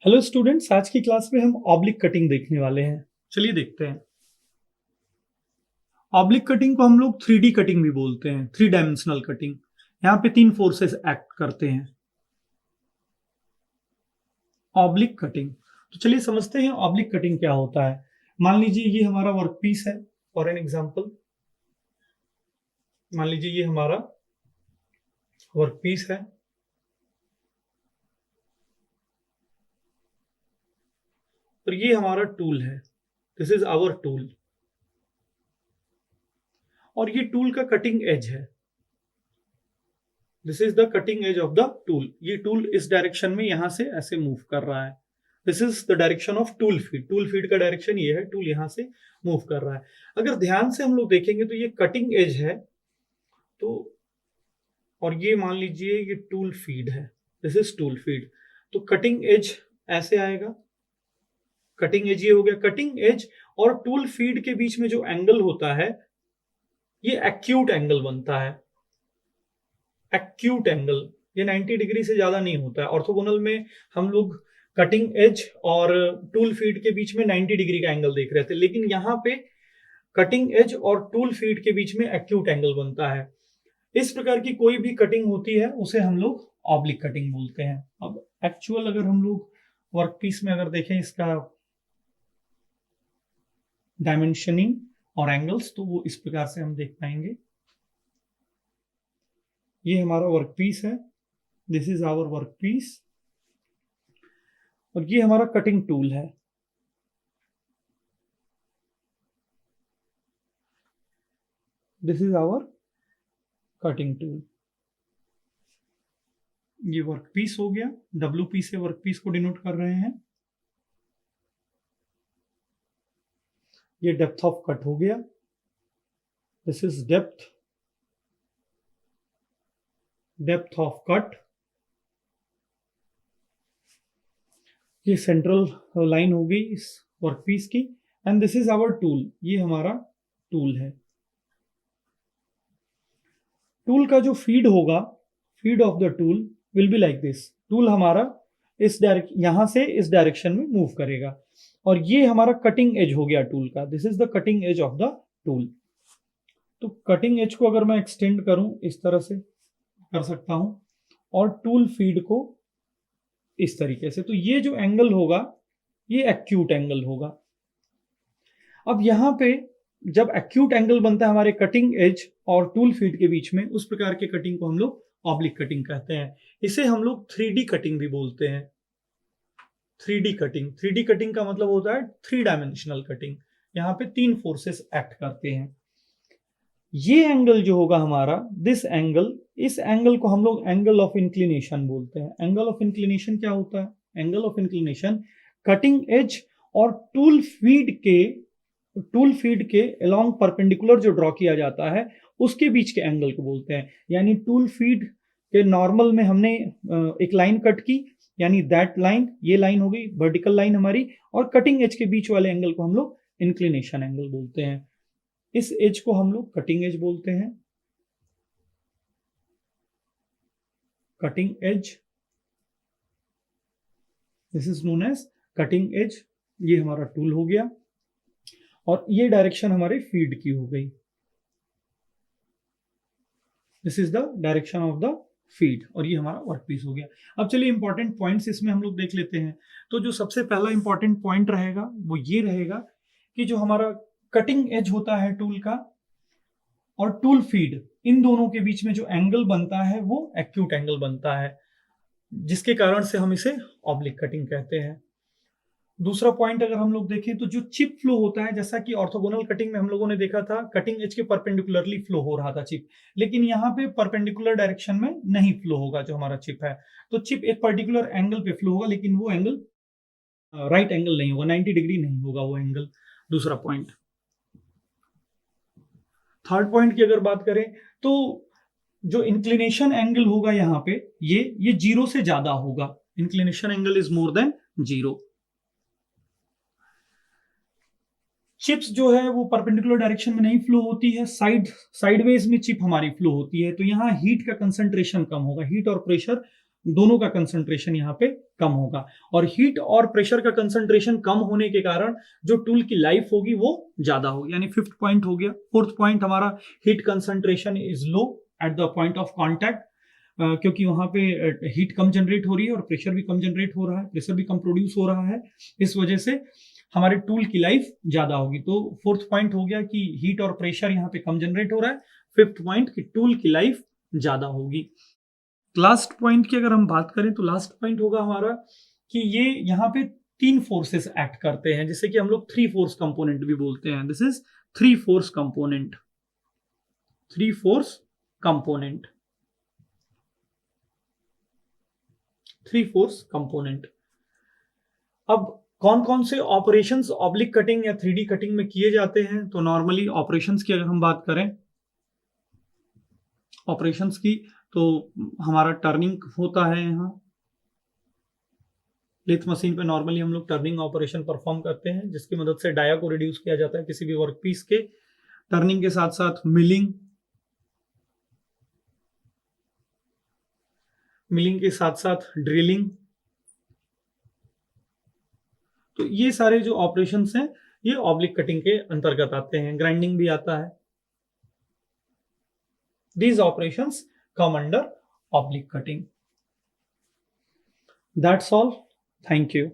Hello students, आज की class में हम ऑब्लिक कटिंग देखने वाले हैं। चलिए देखते हैं। ऑब्लिक कटिंग को हम लोग 3D कटिंग भी बोलते हैं, थ्री डायमेंशनल कटिंग। यहाँ पे तीन फोर्सेस एक्ट करते हैं। ऑब्लिक कटिंग, तो चलिए समझते हैं ऑब्लिक कटिंग क्या होता है। मान लीजिए ये हमारा वर्क पीस है। फॉर एन एग्जाम्पल, मान लीजिए ये हमारा वर्क पीस है और ये हमारा टूल है। दिस इज आवर टूल और ये टूल का कटिंग एज है। This is the cutting edge of the tool. ये टूल इस डायरेक्शन में यहां से ऐसे मूव कर रहा है। This is the direction of tool feed. Tool feed का डायरेक्शन ये है, टूल यहां से मूव कर रहा है। अगर ध्यान से हम लोग देखेंगे तो ये कटिंग एज है, तो और ये मान लीजिए ये टूल फीड है। This is tool feed. तो कटिंग एज ऐसे आएगा। कटिंग एज ये हो गया। कटिंग एज और टूल फीड के बीच में जो एंगल होता है ये एक्यूट एंगल बनता है। एक्यूट एंगल ये 90 डिग्री से ज्यादा नहीं होता है। ऑर्थोगोनल में हम लोग कटिंग एज और टूल फीड के बीच में 90 डिग्री का एंगल देख रहे थे, लेकिन यहाँ पे कटिंग एज और टूल फीड के बीच में एक्यूट एंगल बनता है। इस प्रकार की कोई भी कटिंग होती है उसे हम लोग ऑब्लिक कटिंग बोलते हैं। अब एक्चुअल अगर हम लोग वर्कपीस में अगर देखें इसका डायमेंशनिंग और एंगल्स, तो वो इस प्रकार से हम देख पाएंगे। ये हमारा वर्कपीस है। दिस इज आवर वर्कपीस और ये हमारा कटिंग टूल है। This is our cutting tool. ये वर्कपीस हो गया। WP से वर्कपीस को डिनोट कर रहे हैं। ये डेप्थ ऑफ कट हो गया। This is depth of cut. ये सेंट्रल लाइन हो गई इस वर्कपीस की। And this is our tool. ये हमारा टूल है। टूल का जो फीड होगा, feed of the tool will be like this. Tool हमारा इस डायरेक्शन, यहां से इस डायरेक्शन में मूव करेगा और ये हमारा कटिंग एज हो गया टूल का। This is the cutting edge of the tool. तो कटिंग एज को अगर मैं एक्सटेंड करूं इस तरह से कर सकता हूं और टूल फीड को इस तरीके से, तो ये जो एंगल होगा ये एक्यूट एंगल होगा। अब यहां पे जब एक्यूट एंगल बनता है हमारे कटिंग एज और टूल फीड के बीच में, उस प्रकार के कटिंग को हम लोग ऑब्लिक कटिंग कहते हैं। इसे हम लोग 3D कटिंग भी बोलते हैं। 3D कटिंग, 3D कटिंग का मतलब होता है थ्री डायमेंशनल कटिंग। यहाँ पे तीन फोर्सेस एक्ट करते हैं। ये एंगल जो होगा हमारा, दिस एंगल, इस एंगल को हम लोग एंगल ऑफ इंक्लिनेशन बोलते हैं। एंगल ऑफ इंक्लिनेशन क्या होता है? Angle of inclination cutting edge और टूल फीड के अलोंग परपेंडिकुलर जो ड्रॉ किया जाता है उसके बीच के एंगल को बोलते हैं। यानी टूल फीड के नॉर्मल में हमने एक लाइन कट की, यानी दैट लाइन, ये लाइन हो गई वर्टिकल लाइन हमारी, और कटिंग एज के बीच वाले एंगल को हम लोग इंक्लिनेशन एंगल बोलते हैं। इस एज को हम लोग कटिंग एज बोलते हैं। Cutting edge, this is known as cutting edge. ये हमारा टूल हो गया और ये डायरेक्शन हमारे फीड की हो गई। This is the direction of the feed और ये हमारा वर्कपीस हो गया। अब चलिए इंपॉर्टेंट पॉइंट्स इसमें हम लोग देख लेते हैं। तो जो सबसे पहला इंपॉर्टेंट पॉइंट रहेगा वो ये रहेगा कि जो हमारा कटिंग एज होता है टूल का और टूल फीड, इन दोनों के बीच में जो एंगल बनता है वो एक्यूट एंगल बनता है, जिसके कारण से हम इसे ऑब्लिक कटिंग कहते हैं। दूसरा पॉइंट अगर हम लोग देखें तो जो चिप फ्लो होता है, जैसा कि ऑर्थोगोनल कटिंग में हम लोगों ने देखा था, कटिंग एज के परपेंडिकुलरली फ्लो हो रहा था चिप, लेकिन यहाँ पे परपेंडिकुलर डायरेक्शन में नहीं फ्लो होगा जो हमारा चिप है। तो चिप एक पर्टिकुलर एंगल पे फ्लो होगा, लेकिन वो एंगल राइट एंगल नहीं होगा, 90 डिग्री नहीं होगा वो एंगल। दूसरा पॉइंट। थर्ड पॉइंट की अगर बात करें तो जो इंक्लिनेशन एंगल होगा यहाँ पे, ये जीरो से ज्यादा होगा। Inclination angle is more than zero. Chips जो है वो परपेंडिकुलर डायरेक्शन में नहीं फ्लो होती है, साइडवेज में चिप हमारी फ्लो होती है। तो यहाँ हीट का कंसंट्रेशन कम होगा, हीट और प्रेशर दोनों का कंसंट्रेशन यहाँ पे कम होगा। और हीट और प्रेशर का कंसंट्रेशन कम होने के कारण जो टूल की लाइफ होगी वो ज्यादा होगी, यानी फिफ्थ पॉइंट हो गया। फोर्थ पॉइंट हमारा heat concentration is low at the point of contact, क्योंकि वहां पे हीट कम जनरेट हो रही है और प्रेशर भी कम जनरेट हो रहा है, प्रेशर भी कम प्रोड्यूस हो रहा है, इस वजह से हमारे टूल की लाइफ ज्यादा होगी। तो फोर्थ पॉइंट हो गया कि हीट और प्रेशर यहाँ पे कम जनरेट हो रहा है। फिफ्थ पॉइंट कि टूल की लाइफ ज्यादा होगी। लास्ट पॉइंट की अगर हम बात करें तो लास्ट पॉइंट होगा हमारा कि ये यहाँ पे तीन फोर्सेस एक्ट करते हैं, जिसे कि हम लोग थ्री फोर्स कंपोनेंट भी बोलते हैं। This is three force component, three force component, three force component. अब कौन कौन से ऑपरेशंस ऑब्लिक कटिंग या 3D कटिंग में किए जाते हैं? तो नॉर्मली ऑपरेशंस की अगर हम बात करें, ऑपरेशंस की, तो हमारा टर्निंग होता है। यहाँ लेथ मशीन पे नॉर्मली हम लोग टर्निंग ऑपरेशन परफॉर्म करते हैं, जिसकी मदद से डाया को रिड्यूस किया जाता है किसी भी वर्क पीस के। टर्निंग के साथ साथ मिलिंग, मिलिंग के साथ साथ ड्रिलिंग। तो ये सारे जो ऑपरेशंस हैं ये ऑब्लिक कटिंग के अंतर्गत आते हैं। ग्राइंडिंग भी आता है। These operations come under oblique cutting. That's all. Thank you.